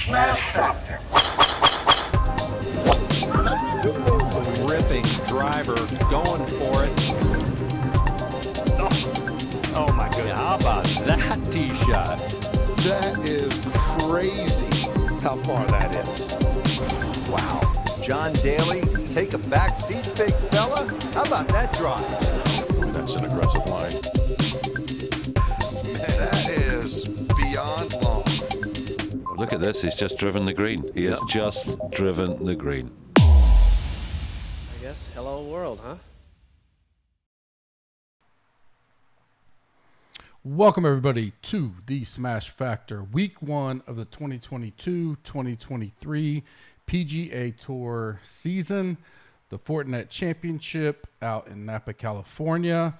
Smash Factor. Ripping driver, going for it. Oh my goodness, how about that tee shot? That is crazy how far that is. Wow. John Daly, take a back seat, big fella. How about that drive? That's an aggressive line. That is beyond long. Look at this, he's just driven the green. He has just driven the green. I guess hello world, huh? Welcome everybody to the Smash Factor, week 1 of the 2022-2023 PGA Tour season, the Fortinet Championship out in Napa, California.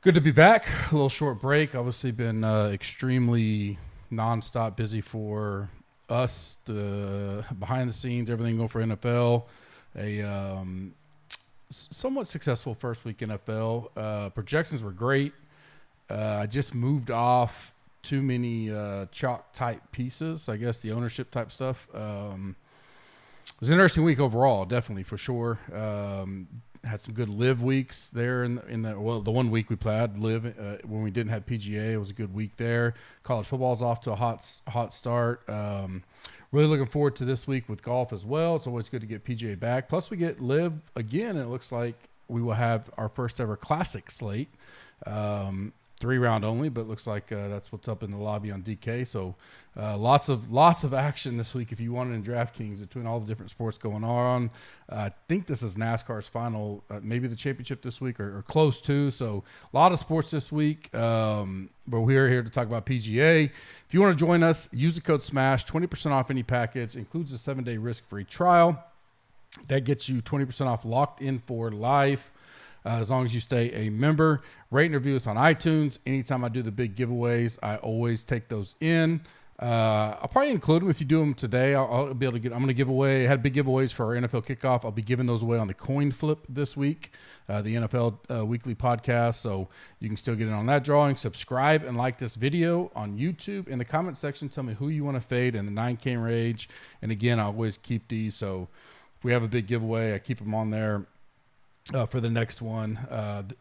Good to be back. A little short break. Obviously been extremely nonstop busy for us, the behind the scenes, everything going for NFL. A somewhat successful first week NFL. Projections were great. I just moved off too many chalk type pieces. I guess the ownership type stuff. It was an interesting week overall, definitely for sure. Had some good live weeks there in the 1 week we played live when we didn't have PGA. It was a good week there. College football's off to a hot start. Really looking forward to this week with golf as well. It's always good to get PGA back. Plus we get live again. And it looks like we will have our first ever classic slate. 3-round only, but it looks like that's what's up in the lobby on DK. So lots of action this week if you want it in DraftKings between all the different sports going on. I think this is NASCAR's final, maybe the championship this week or close to. So a lot of sports this week, but we're here to talk about PGA. If you want to join us, use the code SMASH, 20% off any package, includes a 7-day risk-free trial. That gets you 20% off locked in for life. As long as you stay a member. Rate and review us on iTunes. Anytime I do the big giveaways, I always take those in. I'll probably include them if you do them today. I'll be able to get. I'm going to give away. I had big giveaways for our NFL kickoff. I'll be giving those away on the coin flip this week, the NFL weekly podcast. So you can still get in on that drawing. Subscribe and like this video on YouTube. In the comment section, tell me who you want to fade in the 9K range. And again, I always keep these. So if we have a big giveaway, I keep them on there. For the next one,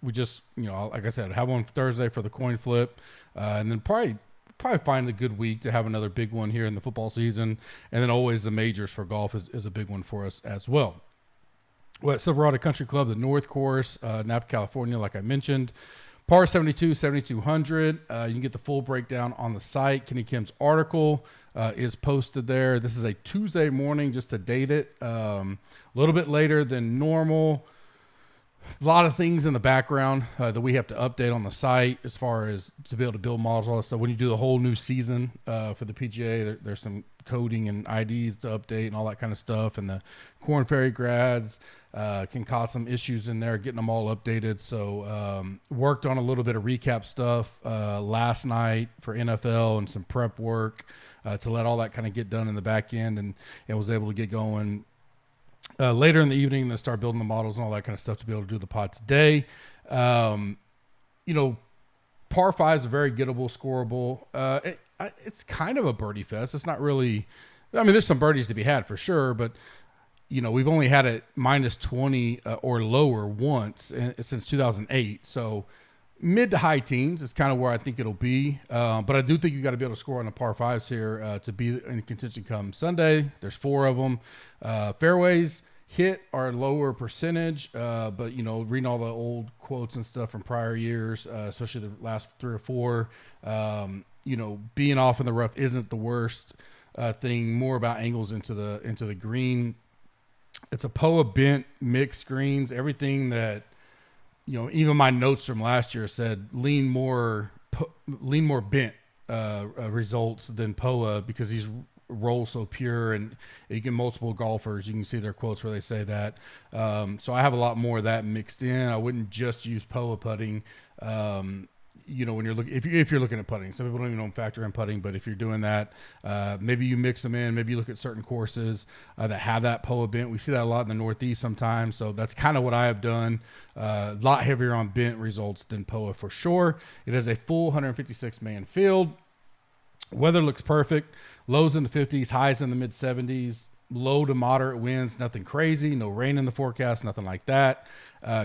we just, like I said, have one Thursday for the coin flip, and then probably find a good week to have another big one here in the football season, and then always the majors for golf is a big one for us as well. We're at Silverado Country Club, the North Course, Napa, California, like I mentioned. Par 72, 7,200. You can get the full breakdown on the site. Kenny Kim's article is posted there. This is a Tuesday morning, just to date it. A little bit later than normal. A lot of things in the background that we have to update on the site as far as to be able to build models, all that stuff. When you do the whole new season for the PGA, there's some coding and IDs to update and all that kind of stuff. And the Korn Ferry grads can cause some issues in there, getting them all updated. So worked on a little bit of recap stuff last night for NFL and some prep work to let all that kind of get done in the back end, and was able to get going later in the evening, then start building the models and all that kind of stuff to be able to do the pod today. Par 5 is very gettable, scoreable. It's kind of a birdie fest. It's not really, there's some birdies to be had for sure, but we've only had it minus 20 or lower once since 2008. So mid to high teens is kind of where I think it'll be. But I do think you got to be able to score on the par 5s here to be in contention come Sunday. There's 4 of them. Fairways hit are lower percentage, but reading all the old quotes and stuff from prior years, especially the last 3 or 4, being off in the rough isn't the worst thing. More about angles into the green. It's a POA bent mixed greens. Everything that even my notes from last year said lean more bent results than POA because these roll so pure, and you get multiple golfers. You can see their quotes where they say that. So I have a lot more of that mixed in. I wouldn't just use POA putting. When you're looking, if you're looking at putting, some people don't even factor in putting, but if you're doing that, maybe you mix them in. Maybe you look at certain courses that have that POA bent. We see that a lot in the Northeast sometimes. So that's kind of what I have done. A lot heavier on bent results than POA for sure. It is a full 156 man field. Weather looks perfect. Lows in the 50s, highs in the mid 70s, low to moderate winds, nothing crazy, no rain in the forecast, nothing like that.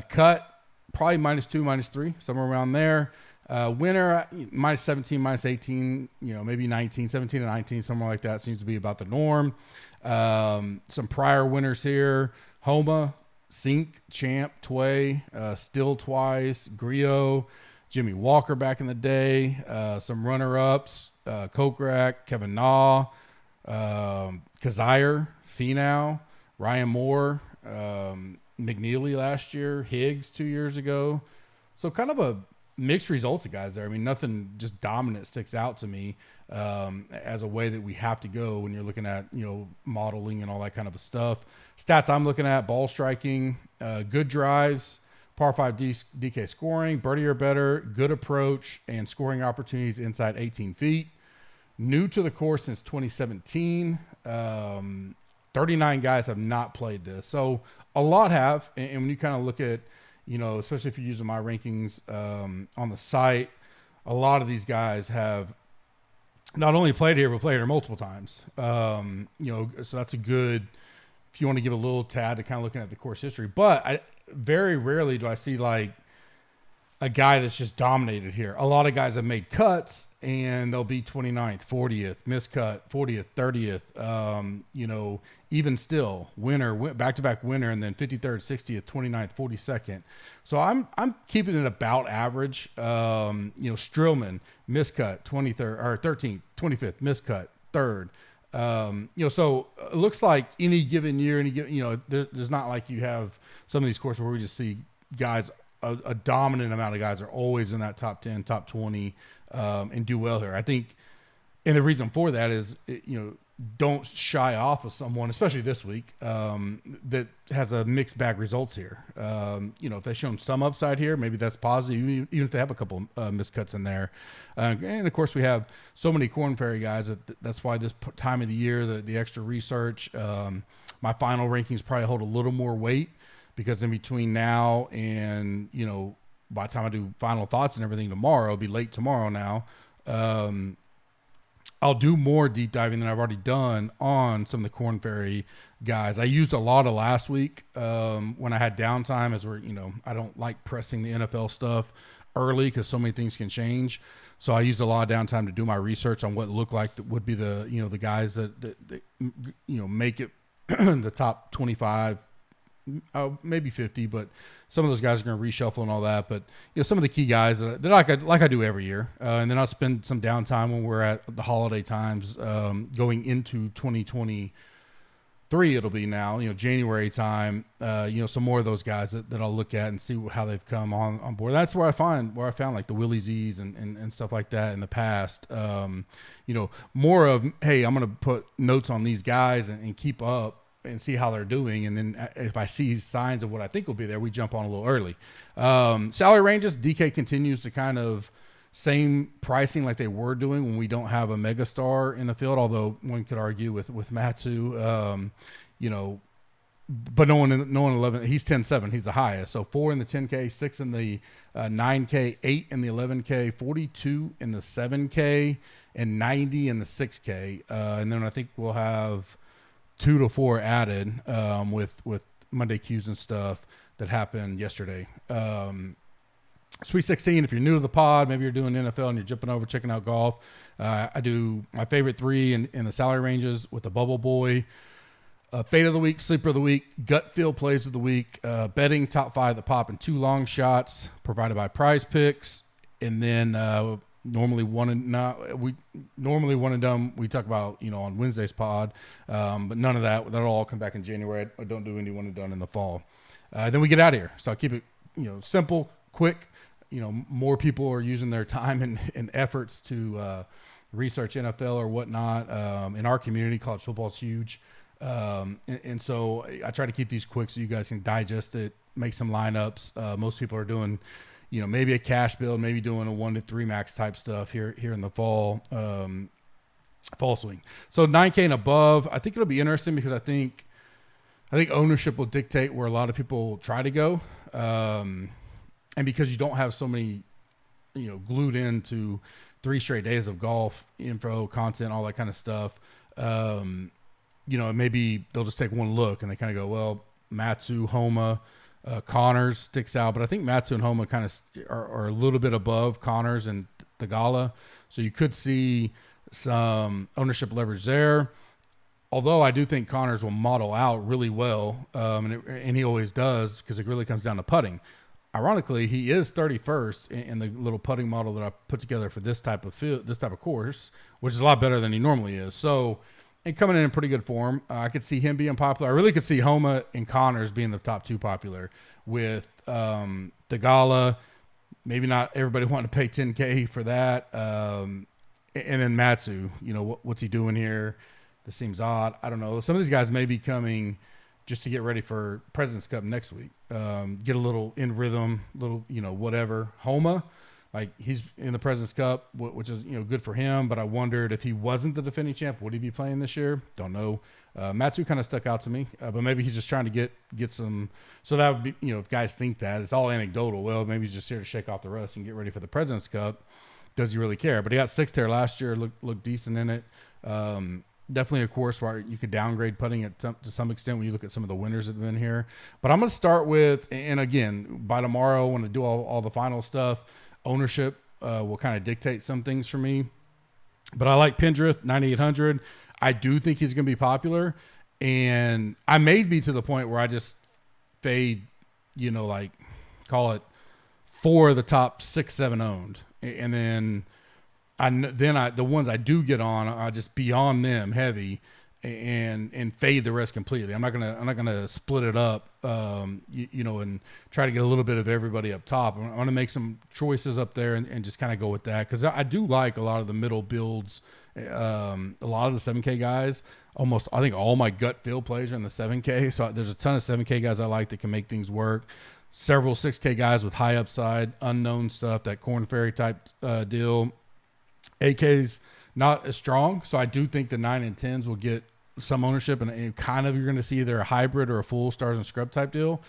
Cut, probably -2, -3, somewhere around there. Winter, -17, -18, maybe 19, 17 to 19, somewhere like that seems to be about the norm. Some prior winners here. Homa, Sink, Champ, Tway, Still twice, Griot, Jimmy Walker back in the day, some runner-ups, Kokrak, Kevin Naw, Kazire, Finau, Ryan Moore, McNeely last year, Higgs 2 years ago. So kind of a mixed results of guys there. I mean, nothing just dominant sticks out to me as a way that we have to go when you're looking at, modeling and all that kind of stuff. Stats I'm looking at: ball striking, good drives, par 5 DK scoring, birdie or better, good approach, and scoring opportunities inside 18 feet. New to the course since 2017. 39 guys have not played this. So a lot have. And when you kind of look at, especially if you're using my rankings on the site, a lot of these guys have not only played here, but played here multiple times. So that's a good, if you want to give a little tad to kind of looking at the course history. But very rarely do I see like a guy that's just dominated here. A lot of guys have made cuts and they'll be 29th, 40th, miscut, 40th, 30th, even still winner, back-to-back winner, and then 53rd, 60th, 29th, 42nd. So I'm keeping it about average. Strillman, miscut, 23rd or 13th, 25th, miscut, 3rd. So it looks like any given year, there's not like you have some of these courses where we just see guys, a dominant amount of guys are always in that top 10, top 20, and do well here. I think, and the reason for that is, don't shy off of someone, especially this week, that has a mixed bag results here. If they've shown some upside here, maybe that's positive, even if they have a couple miscuts in there. And of course we have so many Corn Ferry guys that's why this time of the year, the extra research, my final rankings probably hold a little more weight, because in between now and, by the time I do final thoughts and everything tomorrow, it'll be late tomorrow now. I'll do more deep diving than I've already done on some of the Corn Ferry guys. I used a lot of last week when I had downtime, as we're, I don't like pressing the NFL stuff early because so many things can change. So I used a lot of downtime to do my research on what looked like that would be the, the guys that make it the top 25, maybe 50, but some of those guys are going to reshuffle and all that. But some of the key guys that like I do every year, and then I'll spend some downtime when we're at the holiday times, going into 2023. It'll be now, January time. Some more of those guys that I'll look at and see how they've come on board. That's where I found like the Willie Z's and stuff like that in the past. More of, hey, I'm going to put notes on these guys and keep up and see how they're doing. And then if I see signs of what I think will be there, we jump on a little early. Salary ranges, DK continues to kind of same pricing like they were doing when we don't have a megastar in the field, although one could argue with Matsu, but no one 11, he's 10-7, he's the highest. So 4 in the 10K, 6 in the 9K, 8 in the 11K, 42 in the 7K, and 90 in the 6K. And then I think we'll have 2 to 4 added with Monday Qs and stuff that happened yesterday. Sweet 16, if you're new to the pod, maybe you're doing NFL and you're jumping over, checking out golf. I do my favorite 3 in the salary ranges with the Bubble Boy. Fade of the week, sleeper of the week, gut feel plays of the week, betting top 5 that pop, and 2 long shots provided by Prize Picks. And then normally one and done we talk about on Wednesday's pod, but none of that'll all come back in January. I don't do any one and done in the fall. Then we get out of here, so I keep it simple, quick. More people are using their time and efforts to research NFL or whatnot. In our community, college football is huge, and so I try to keep these quick so you guys can digest it, make some lineups. Most people are doing maybe a cash build, maybe doing a 1 to 3 max type stuff here in the fall swing. So 9K and above, I think it'll be interesting because I think ownership will dictate where a lot of people try to go. And because you don't have so many glued into 3 straight days of golf info, content, all that kind of stuff. Maybe they'll just take one look and they kind of go, well, Matsu, Homa, Connors sticks out, but I think Matsu and Homa kind of are a little bit above Connors and Tagala. So you could see some ownership leverage there. Although I do think Connors will model out really well, and he always does, because it really comes down to putting. Ironically, he is 31st in the little putting model that I put together for this type of course, which is a lot better than he normally is. So, and coming in pretty good form, I could see him being popular. I really could see Homa and Connors being the top 2 popular, with Tagala. Maybe not everybody wanting to pay $10K for that, and then Matsu. What's he doing here? This seems odd. I don't know. Some of these guys may be coming just to get ready for President's Cup next week. Get a little in rhythm, whatever. Homa, he's in the President's Cup, which is, good for him. But I wondered if he wasn't the defending champ, would he be playing this year? Don't know. Matsu kind of stuck out to me, but maybe he's just trying to get some. So that would be, if guys think that, it's all anecdotal. Well, maybe he's just here to shake off the rust and get ready for the President's Cup. Does he really care? But he got 6th there last year, looked decent in it. Definitely a course where you could downgrade putting it to some extent when you look at some of the winners that have been here. But I'm going to start with, and again, by tomorrow when I do all the final stuff, ownership will kind of dictate some things for me. But I like Pendrith, 9,800. I do think he's going to be popular. And I may be to the point where I just fade, call it 4 of the top 6, 7 owned. And then the ones I do get on, I just beyond them heavy and fade the rest completely. I'm not gonna split it up, and try to get a little bit of everybody up top. I want to make some choices up there and just kind of go with that, because I do like a lot of the middle builds, a lot of the 7K guys. Almost, I think all my gut feel plays are in the 7K. So there's a ton of 7K guys I like that can make things work. Several 6K guys with high upside, unknown stuff, that Corn Ferry type deal. 8K's not as strong, so I do think the 9 and 10s will get some ownership, and kind of you're going to see either a hybrid or a full stars and scrub type deal.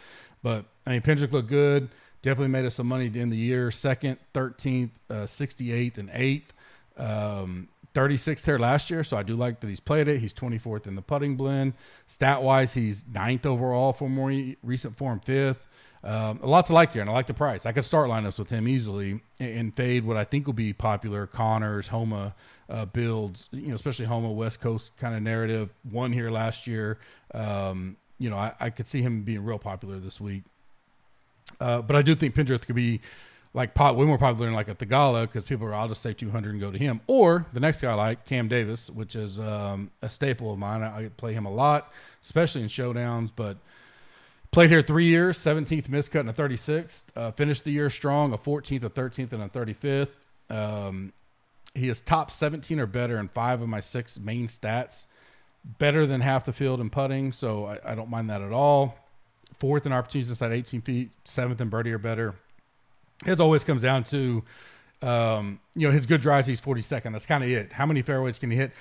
But Pendrick looked good, definitely made us some money to end the year. 2nd, 13th, 68th, and 8th. 36th here last year, so I do like that he's played it. He's 24th in the putting blend. Stat wise, he's 9th overall for more recent form, 5th. A lot to like here, and I like the price. I could start lineups with him easily and fade what I think will be popular Connors, Homa builds, especially Homa West Coast kind of narrative. Won here last year. I could see him being real popular this week. But I do think Pendrith could be way more popular than a Tagala, because people are, I'll just say 200 and go to him. Or the next guy I like, Cam Davis, which is a staple of mine. I play him a lot, especially in showdowns, but played here 3 years, 17th miscut and a 36th. Finished the year strong, a 14th, a 13th, and a 35th. He is top 17 or better in 5 of my 6 main stats. Better than half the field in putting, so I don't mind that at all. 4th in opportunities inside 18 feet, 7th in birdie or better. It always comes down to, his good drives, he's 42nd. That's kind of it. How many fairways can he hit?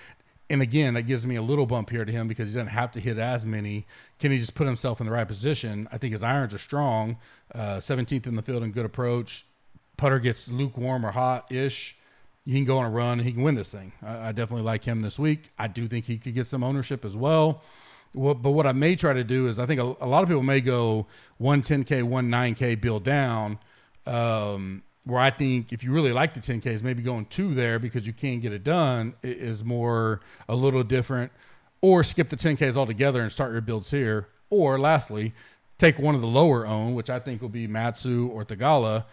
And again, that gives me a little bump here to him because he doesn't have to hit as many. Can he just put himself in the right position? I think his irons are strong. 17th in the field and good approach. Putter gets lukewarm or hot-ish. He can go on a run. He can win this thing. I definitely like him this week. I do think he could get some ownership as well. But what I may try to do is, I think a lot of people may go 110K, 19K build down, where I think if you really like the 10Ks, maybe going 2 there because you can't get it done is more a little different. Or skip the 10Ks altogether and start your builds here. Or lastly, take one of the lower owned, which I think will be Matsu or Tagala,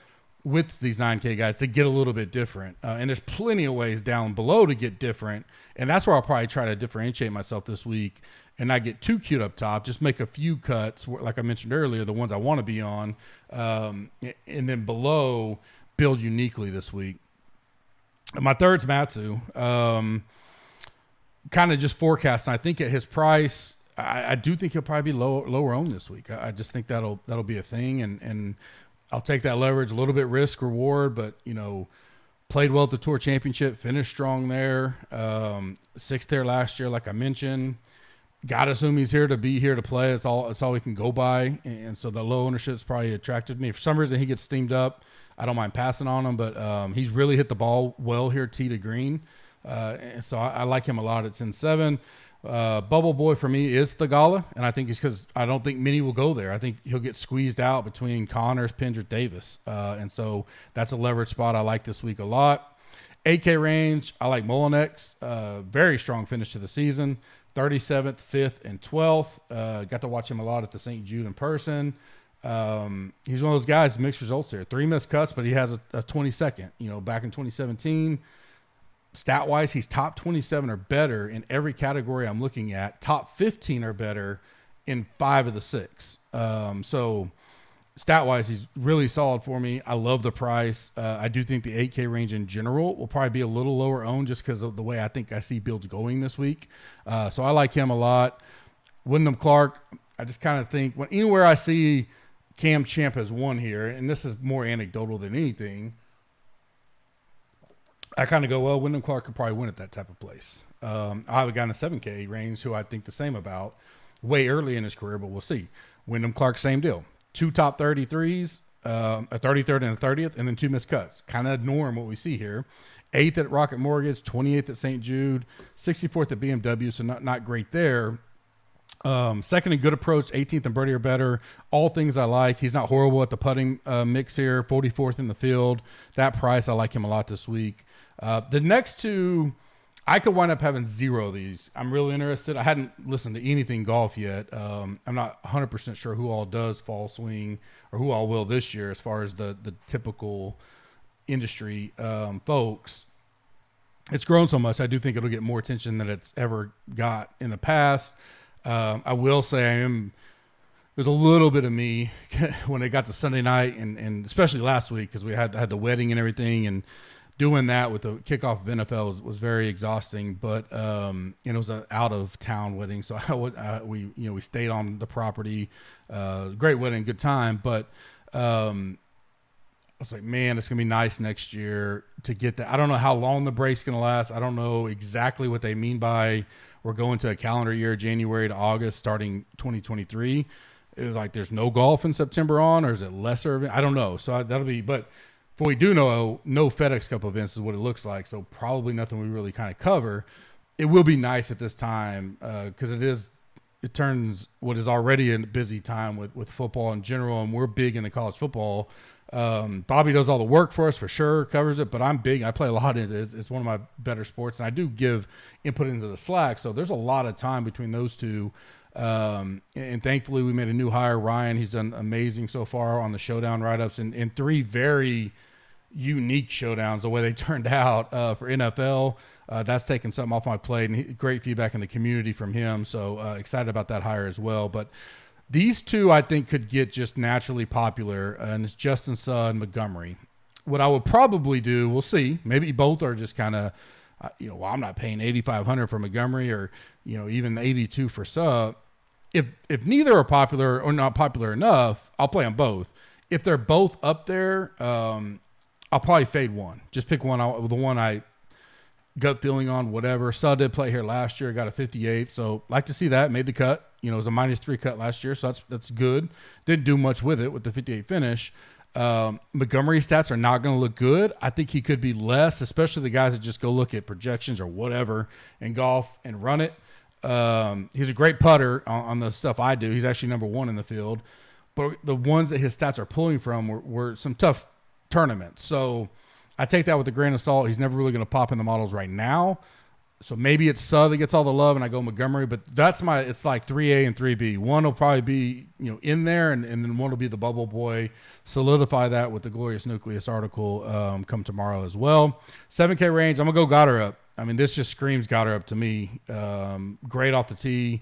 with these 9K guys to get a little bit different. And there's plenty of ways down below to get different. And that's where I'll probably try to differentiate myself this week and not get too cute up top. Just make a few cuts, like I mentioned earlier, the ones I want to be on. And then below, build uniquely this week. My third's Matsu. Kind of just forecasting. I think at his price, I do think he'll probably be lower owned this week. I just think that'll be a thing. And I'll take that leverage, a little bit risk reward, but played well at the Tour Championship, finished strong there. 6th there last year, like I mentioned. Got to assume he's here to play. It's all we can go by. And so the low ownership's probably attracted me. If for some reason he gets steamed up, I don't mind passing on him, but he's really hit the ball well here, tee to green. And so I like him a lot at 10-7. Bubble boy for me is Thagala, and I think it's because I don't think many will go there. I think he'll get squeezed out between Connors, Pendrick, Davis. And so that's a leverage spot I like this week a lot. 8K range, I like Molinex. Very strong finish to the season. 37th, 5th, and 12th. Got to watch him a lot at the St. Jude in person. He's one of those guys, mixed results here. 3 missed cuts, but he has a 22nd. Back in 2017, stat-wise, he's top 27 or better in every category I'm looking at. Top 15 or better in 5 of the 6. So stat-wise, he's really solid for me. I love the price. I do think the 8K range in general will probably be a little lower owned just because of the way I think I see builds going this week. So I like him a lot. Wyndham Clark, I just kind of think anywhere I see Cam Champ has won here, and this is more anecdotal than anything, I kind of go, well, Wyndham Clark could probably win at that type of place. I have a guy in the 7K range who I think the same about way early in his career, but we'll see. Wyndham Clark, same deal. 2 top 33s, a 33rd and a 30th, and then 2 missed cuts. Kind of norm what we see here. 8th at Rocket Mortgage, 28th at St. Jude, 64th at BMW, so not great there. Second in good approach, 18th and birdie or better. All things I like. He's not horrible at the putting mix here. 44th in the field. That price, I like him a lot this week. The next 2, I could wind up having 0 of these. I'm really interested. I hadn't listened to anything golf yet. I'm not 100% sure who all does fall swing or who all will this year as far as the typical industry folks. It's grown so much. I do think it'll get more attention than it's ever got in the past. I will say there's a little bit of me when it got to Sunday night and especially last week because we had the wedding and everything, and doing that with the kickoff of NFL was very exhausting, but it was an out of town wedding. So we stayed on the property, great wedding, good time. But I was like, man, it's gonna be nice next year to get that. I don't know how long the break's gonna last. I don't know exactly what they mean by we're going to a calendar year, January to August, starting 2023. It was like there's no golf in September on, or is it lesser? I don't know. So that'll be, but what we do know, no FedEx Cup events is what it looks like. So probably nothing we really kind of cover. It will be nice at this time because it turns what is already a busy time with football in general, and we're big into college football. Bobby does all the work for us for sure, covers it, but I'm big. I play a lot in it. It's one of my better sports, and I do give input into the Slack. So there's a lot of time between those two. And thankfully we made a new hire, Ryan. He's done amazing so far on the showdown write-ups and 3 very unique showdowns, the way they turned out for NFL. That's taken something off my plate, and great feedback in the community from him. So excited about that hire as well. But these 2, I think, could get just naturally popular, and it's Justin Suh and Montgomery. What I would probably do, we'll see. Maybe both are just kind of, well, I'm not paying $8,500 for Montgomery, or even $82 for Suh. If neither are popular or not popular enough, I'll play them both. If they're both up there, I'll probably fade one. Just pick one, the one I gut feeling on, whatever. Suh did play here last year, got a 58, so like to see that. Made the cut. It was a -3 cut last year, so that's good. Didn't do much with it with the 58 finish. Montgomery's stats are not going to look good. I think he could be less, especially the guys that just go look at projections or whatever in golf and run it. He's a great putter on the stuff I do. He's actually number 1 in the field. But the ones that his stats are pulling from were some tough tournaments. So I take that with a grain of salt. He's never really going to pop in the models right now. So maybe it's Suh that gets all the love and I go Montgomery, but it's like 3A and 3B. One will probably be, in there, and then one will be the bubble boy. Solidify that with the Glorious Nucleus article come tomorrow as well. 7K range, I'm going to go Goddard. I mean, this just screams Goddard to me. Great off the tee.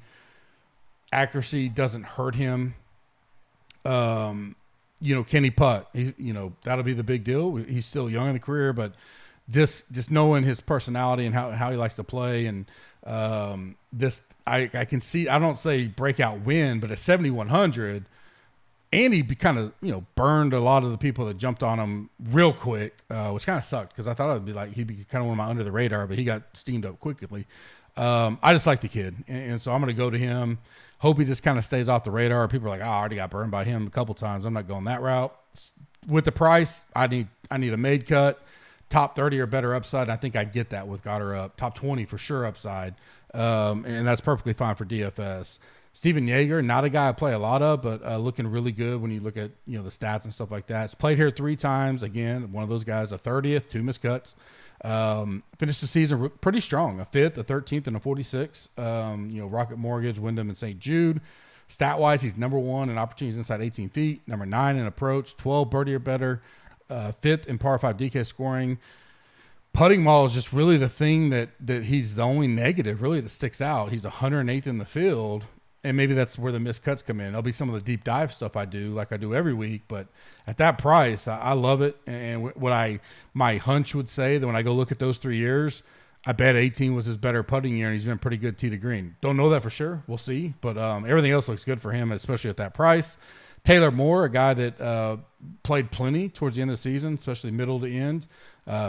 Accuracy doesn't hurt him. Can he putt? He's, that'll be the big deal. He's still young in the career, but this, just knowing his personality and how he likes to play, and I can see, I don't say breakout win, but at 7,100, and he kind of, burned a lot of the people that jumped on him real quick, which kind of sucked because I thought it'd be like, he'd be kind of one of my under the radar, but he got steamed up quickly. I just like the kid. And so I'm going to go to him. Hope he just kind of stays off the radar. People are like, I already got burned by him a couple times. I'm not going that route. with the price, I need a made cut, top 30 or better upside. I think I get that with Goddard up, top 20 for sure upside, and that's perfectly fine for DFS. Steven Yeager, not a guy I play a lot of, but looking really good when you look at the stats and stuff like that. It's played here 3 times. Again, one of those guys, a 30th, 2 missed cuts. Finished the season pretty strong, a 5th, a 13th, and a 46th. Rocket Mortgage, Wyndham, and St. Jude. Stat-wise, he's number 1 in opportunities inside 18 feet, number 9 in approach, 12 birdie or better, 5th in par 5 DK scoring. Putting model is just really the thing that he's the only negative really that sticks out. He's 108th in the field, and maybe that's where the missed cuts come in. It'll be some of the deep dive stuff I do, like I do every week. But at that price, I love it. And my hunch would say that when I go look at those 3 years, I bet 18 was his better putting year, and he's been pretty good tee to green. Don't know that for sure. We'll see. But everything else looks good for him, especially at that price. Taylor Moore, a guy that played plenty towards the end of the season, especially middle to end.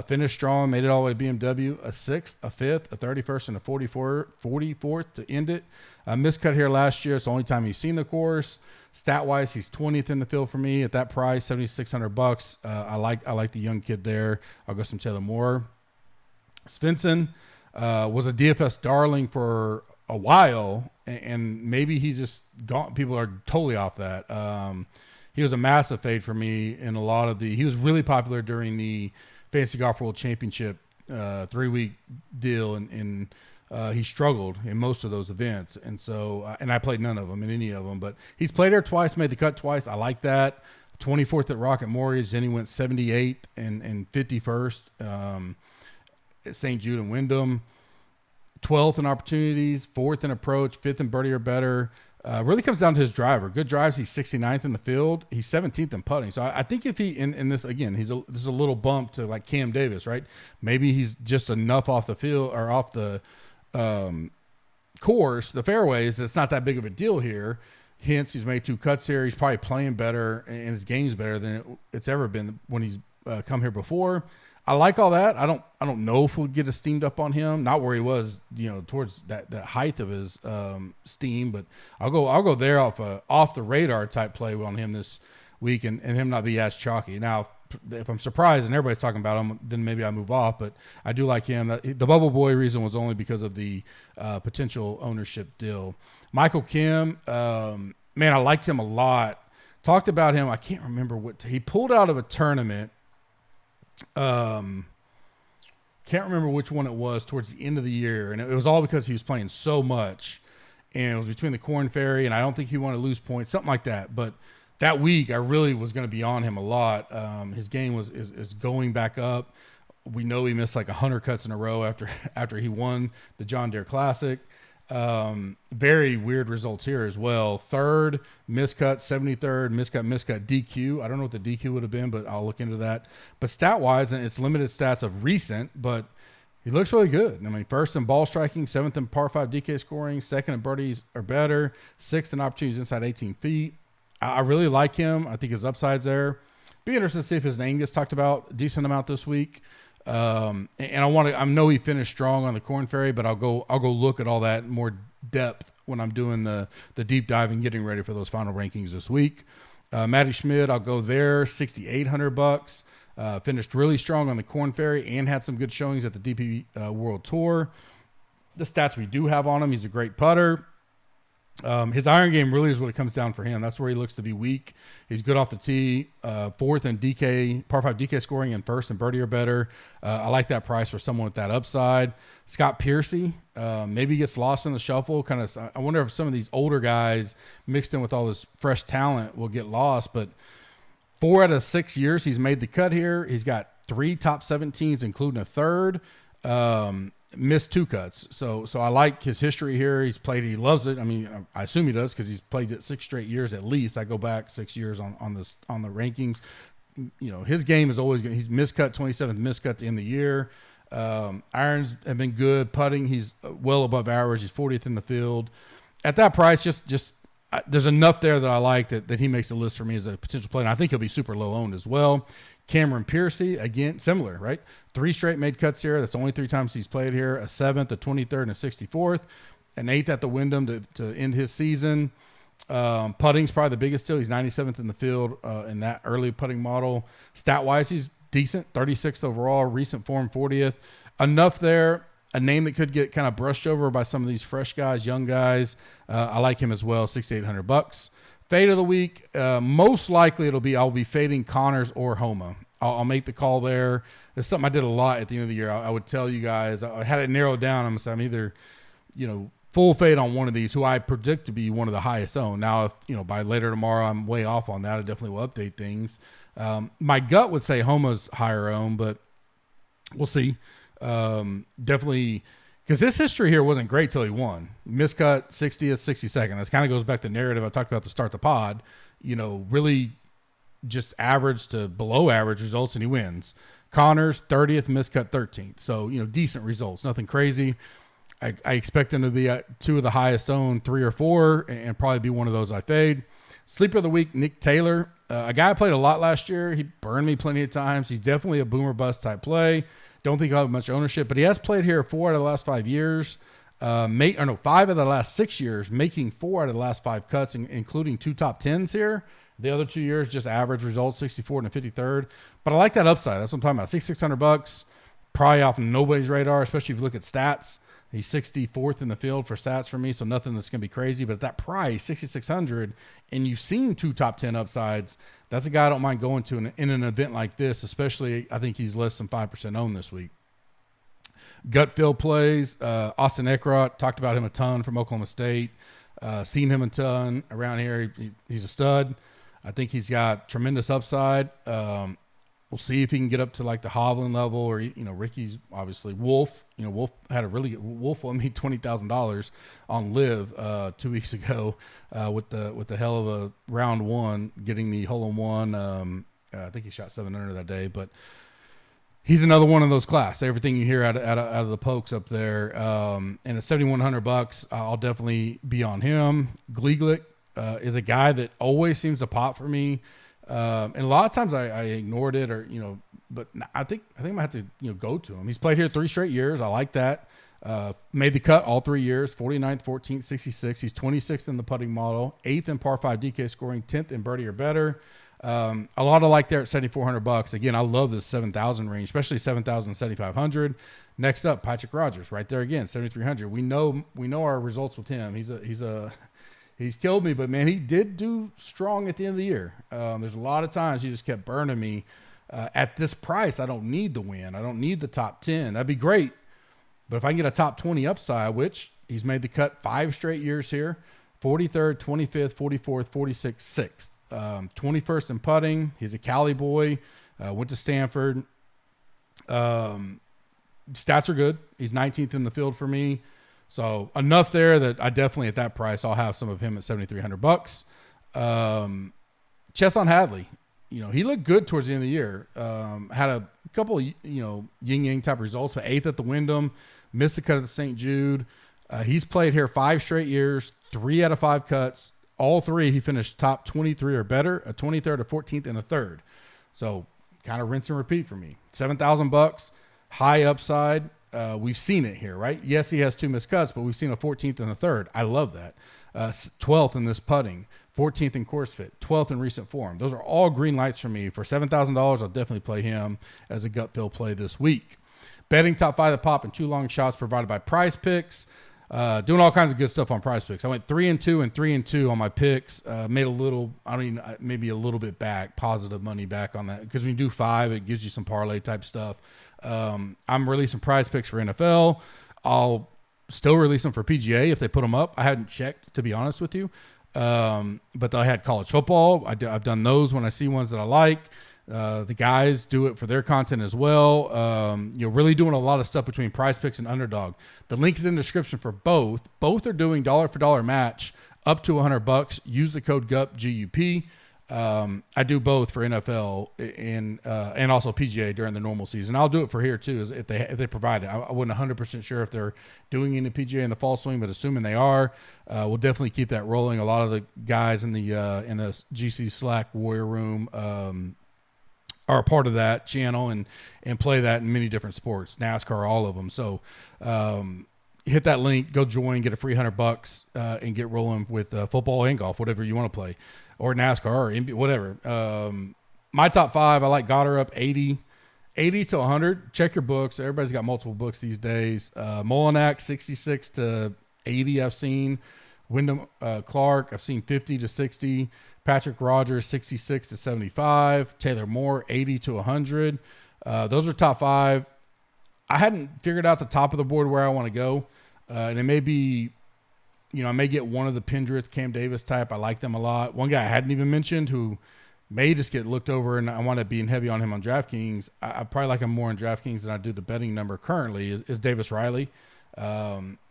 Finished strong, made it all the way to BMW, a 6th, a 5th, a 31st, and a 44th to end it. Miscut here last year. It's the only time he's seen the course. Stat-wise, he's 20th in the field for me at that price, $7,600. I like the young kid there. I'll go some Taylor Moore. Svensson was a DFS darling for a while, and maybe he just gone. People are totally off that. He was a massive fade for me in a lot of he was really popular during the Fantasy Golf World Championship 3-week deal, and he struggled in most of those events. And so, and I played none of them in any of them, but he's played there twice, made the cut twice. I like that. 24th at Rocket Mortgage, then he went 78th and 51st at St. Jude and Wyndham. 12th in opportunities, 4th in approach, 5th in birdie or better. Really comes down to his driver. Good drives, he's 69th in the field. He's 17th in putting. So I think if he in this again, this is a little bump to like Cam Davis, right? Maybe he's just enough off the field or off the course, the fairways. It's not that big of a deal here. Hence, he's made 2 cuts here. He's probably playing better, and his game's better than it's ever been when he's come here before. I like all that. I don't know if we'll get a steamed up on him. Not where he was, towards that height of his steam, but I'll go there off the radar type play on him this week, and him not be as chalky. Now, if I'm surprised and everybody's talking about him, then maybe I move off. But I do like him. The Bubble Boy reason was only because of the potential ownership deal. Michael Kim, man, I liked him a lot. Talked about him. I can't remember he pulled out of a tournament. Can't remember which one it was towards the end of the year, and it was all because he was playing so much, and it was between the Corn Ferry, and I don't think he wanted to lose points, something like that. But that week, I really was going to be on him a lot. His game is going back up. We know he missed like 100 cuts in a row after he won the John Deere Classic. Very weird results here as well. 3rd, miscut, 73rd, miscut, DQ. I don't know what the DQ would have been, but I'll look into that. But stat-wise, and it's limited stats of recent, but he looks really good. I mean, 1st in ball striking, 7th in par 5 DK scoring, 2nd in birdies or better, 6th in opportunities inside 18 feet. I really like him. I think his upside's there. Be interested to see if his name gets talked about a decent amount this week. And I know he finished strong on the Corn Ferry, but I'll go look at all that in more depth when I'm doing the deep dive and getting ready for those final rankings this week. Matty Schmidt, I'll go there, $6,800. Finished really strong on the Corn Ferry and had some good showings at the DP World Tour. The stats we do have on him, he's a great putter. His iron game really is what it comes down for him. That's where he looks to be weak. He's good off the tee, 4th in par 5 DK scoring, and 1st in birdie or better. I like that price for someone with that upside. Scott Piercy, maybe gets lost in the shuffle. I wonder if some of these older guys mixed in with all this fresh talent will get lost. But 4 out of 6 years he's made the cut here. He's got 3 top 17s, including a 3rd. Missed 2 cuts. So I like his history here. He's played it. He loves it. I mean, I assume he does because he's played it 6 straight years at least. I go back 6 years on the rankings. His game is always good. He's miscut, 27th miscut to end the year. Irons have been good. Putting, he's well above average. He's 40th in the field. At that price, there's enough there that I like that he makes the list for me as a potential play. And I think he'll be super low owned as well. Cameron Piercy, again, similar, right? 3 straight made cuts here. That's only 3 times he's played here. A 7th, a 23rd, and a 64th. An 8th at the Wyndham to end his season. Putting's probably the biggest deal. He's 97th in the field in that early putting model. Stat-wise, he's decent, 36th overall, recent form 40th. Enough there. A name that could get kind of brushed over by some of these fresh guys, young guys. I like him as well, $6,800. Fade of the week, most likely I'll be fading Connors or Homa. I'll make the call there. It's something I did a lot at the end of the year. I would tell you guys, I had it narrowed down. I'm either, full fade on one of these who I predict to be one of the highest owned. Now, if, by later tomorrow I'm way off on that, I definitely will update things. My gut would say Homa's higher owned, but we'll see. Definitely, because his history here wasn't great till he won. Miscut, 60th, 62nd. That kind of goes back to the narrative I talked about to start the pod. Really just average to below average results, and he wins. Connors, 30th, miscut 13th. So, decent results, nothing crazy. I expect him to be at two of the highest owned, 3 or 4, and probably be one of those I fade. Sleeper of the week, Nick Taylor. A guy I played a lot last year. He burned me plenty of times. He's definitely a boomer bust type play. Don't think I'll have much ownership, but he has played here 4 out of the last 5 years. 5 of the last 6 years, making 4 out of the last 5 cuts, including 2 top 10s here. The other 2 years, just average results, 64th and 53rd. But I like that upside. That's what I'm talking about. $6,600, probably off nobody's radar, especially if you look at stats. He's 64th in the field for stats for me, so nothing that's going to be crazy. But at that price, $6,600, and you've seen 2 top 10 upsides, that's a guy I don't mind going to in an event like this, especially I think he's less than 5% owned this week. Gut feel plays, Austin Eckroth, talked about him a ton from Oklahoma State. Seen him a ton around here. He's a stud. I think he's got tremendous upside. We'll see if he can get up to like the Hovland level, or Ricky's obviously Wolf. Wolf had a really good Wolf won me $20,000 on Live 2 weeks ago with the hell of a round one, getting the hole in one. I think he shot 7 under that day, but he's another one of those class. Everything you hear out of the pokes up there, and at $7,100, I'll definitely be on him. Gleeglik is a guy that always seems to pop for me. And a lot of times I ignored it, but I think I'm gonna have to, go to him. He's played here 3 straight years. I like that. Made the cut all 3 years, 49th, 14th, 66. He's 26th in the putting model, 8th in par 5 DK scoring, 10th in birdie or better. A lot of like there at $7,400. Again, I love this 7,000 range, especially 7,000, 7,500. Next up, Patrick Rogers, right there again, 7,300. We know our results with him. He's killed me, but man, he did do strong at the end of the year. There's a lot of times he just kept burning me. At this price, I don't need the win. I don't need the top 10. That'd be great. But if I can get a top 20 upside, which he's made the cut 5 straight years here, 43rd, 25th, 44th, 46th, 6th, 21st in putting. He's a Cali boy, went to Stanford. Stats are good. He's 19th in the field for me. So enough there that I definitely at that price, I'll have some of him at $7,300. Chesson Hadley, he looked good towards the end of the year. Had a couple, yin-yang type results, but 8th at the Wyndham, missed the cut at the St. Jude. He's played here 5 straight years, 3 out of 5 cuts. All 3, he finished top 23 or better, a 23rd, a 14th, and a 3rd. So kind of rinse and repeat for me. $7,000, high upside. We've seen it here, right? Yes, he has 2 missed cuts, but we've seen a 14th and a 3rd. I love that. 12th in this putting, 14th in course fit, 12th in recent form. Those are all green lights for me. For $7,000, I'll definitely play him as a gut feel play this week. Betting top 5 of the pop and 2 long shots provided by Prize Picks. Doing all kinds of good stuff on Prize Picks. I went 3-2 and 3-2 on my picks. Made a little, maybe a little bit back, positive money back on that. Because when you do 5, it gives you some parlay type stuff. I'm releasing Prize Picks for NFL. I'll still release them for PGA if they put them up. I hadn't checked, to be honest with you. But I had college football. I've done those when I see ones that I like. The guys do it for their content as well. You're really doing a lot of stuff between Prize Picks and Underdog. The link is in the description for both. Both are doing dollar for dollar match up to $100. Use the code GUP, GUP. I do both for NFL and also PGA during the normal season. I'll do it for here too, if they provide it. I wasn't 100% sure if they're doing any PGA in the fall swing, but assuming they are, we'll definitely keep that rolling. A lot of the guys in the GC Slack Warrior Room are a part of that channel and play that in many different sports, NASCAR, all of them. So hit that link, go join, get a free $100, and get rolling with football and golf, whatever you want to play, or NASCAR or NBA, whatever. My top 5, I like Goddard up 80 to 100. Check your books. Everybody's got multiple books these days. Molinak 66 to 80. I've seen Wyndham Clark. I've seen 50 to 60. Patrick Rogers 66 to 75. Taylor Moore 80 to 100. Those are top 5. I hadn't figured out the top of the board where I want to go, and it may be, I may get one of the Pendrith, Cam Davis type. I like them a lot. One guy I hadn't even mentioned who may just get looked over, and I want to be heavy on him on DraftKings. I probably like him more in DraftKings than I do the betting number currently, is Davis Riley.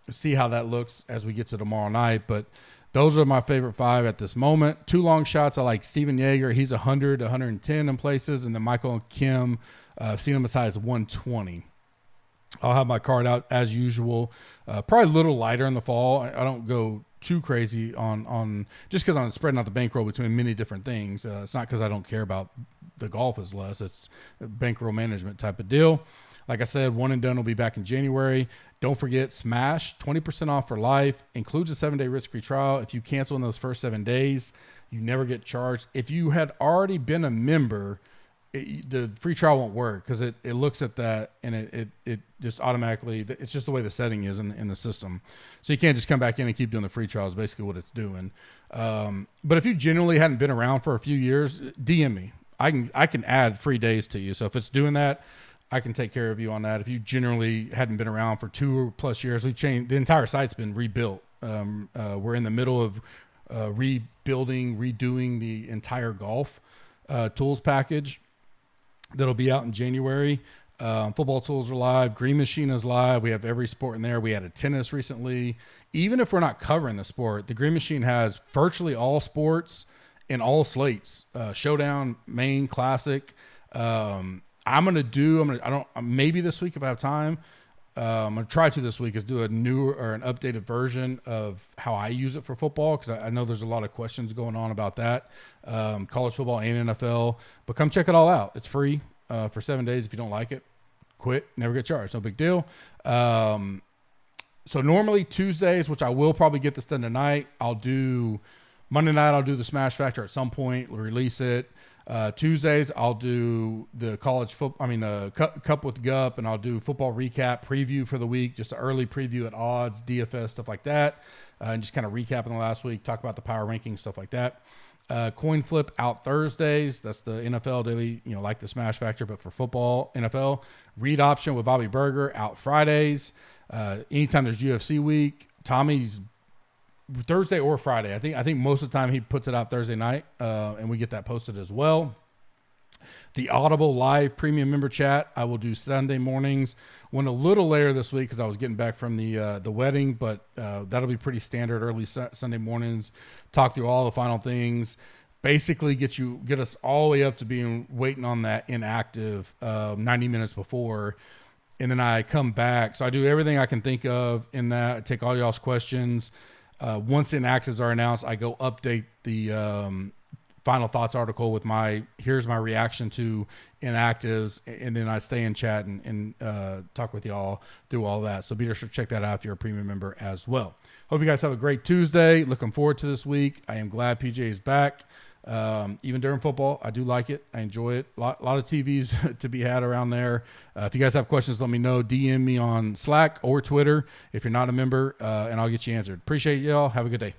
See how that looks as we get to tomorrow night. But those are my favorite 5 at this moment. 2 long shots, I like Steven Yeager. He's 100 to 110 in places. And then Michael Kim, I've seen him as high as 120. I'll have my card out as usual. Probably a little lighter in the fall. I don't go too crazy on just because I'm spreading out the bankroll between many different things. It's not because I don't care about the golf as less. It's a bankroll management type of deal. Like I said, One and Done will be back in January. Don't forget, Smash, 20% off for life, includes a 7-day risk-free trial. If you cancel in those first 7 days, you never get charged. If you had already been a member, the free trial won't work because it looks at that and it just automatically, it's just the way the setting is in the system. So you can't just come back in and keep doing the free trial is basically what it's doing. But if you genuinely hadn't been around for a few years, DM me. I can add free days to you. So if it's doing that, I can take care of you on that. If you generally hadn't been around for 2+ years, we've changed. The entire site's been rebuilt. We're in the middle of redoing the entire golf tools package. That'll be out in January. Football tools are live. Green Machine is live. We have every sport in there. We added tennis recently. Even if we're not covering the sport, the Green Machine has virtually all sports and all slates. Showdown, Main, Classic. Maybe this week if I have time. I'm going to try to this week is do a new or an updated version of how I use it for football because I know there's a lot of questions going on about that, college football and NFL. But come check it all out. It's free for 7 days. If you don't like it, quit, never get charged. No big deal. So normally Tuesdays, which I will probably get this done tonight, Monday night I'll do the Smash Factor at some point. We'll release it. Tuesdays, I'll do the college football, Cup with Gup, and I'll do football recap preview for the week, just an early preview at odds, DFS, stuff like that, and just kind of recap in the last week, talk about the power rankings, stuff like that. Coin flip out Thursdays. That's the NFL daily, like the Smash Factor, but for football, NFL. Read option with Bobby Berger out Fridays. Anytime there's UFC week, Tommy's Thursday or Friday. I think most of the time he puts it out Thursday night, and we get that posted as well. The Audible live premium member chat I will do Sunday mornings. Went a little later this week because I was getting back from the wedding, but that'll be pretty standard early Sunday mornings. Talk through all the final things. Basically get us all the way up to waiting on that inactive 90 minutes before. And then I come back. So I do everything I can think of in that. I take all y'all's questions. Once inactives are announced, I go update the final thoughts article with here's my reaction to inactives, and then I stay in chat and talk with y'all through all that. So be sure to check that out if you're a premium member as well. Hope you guys have a great Tuesday. Looking forward to this week. I am glad PJ is back. Even during football, I do like it. I enjoy it. A lot of TVs to be had around there. If you guys have questions, let me know. DM me on Slack or Twitter if you're not a member, and I'll get you answered. Appreciate y'all. Have a good day.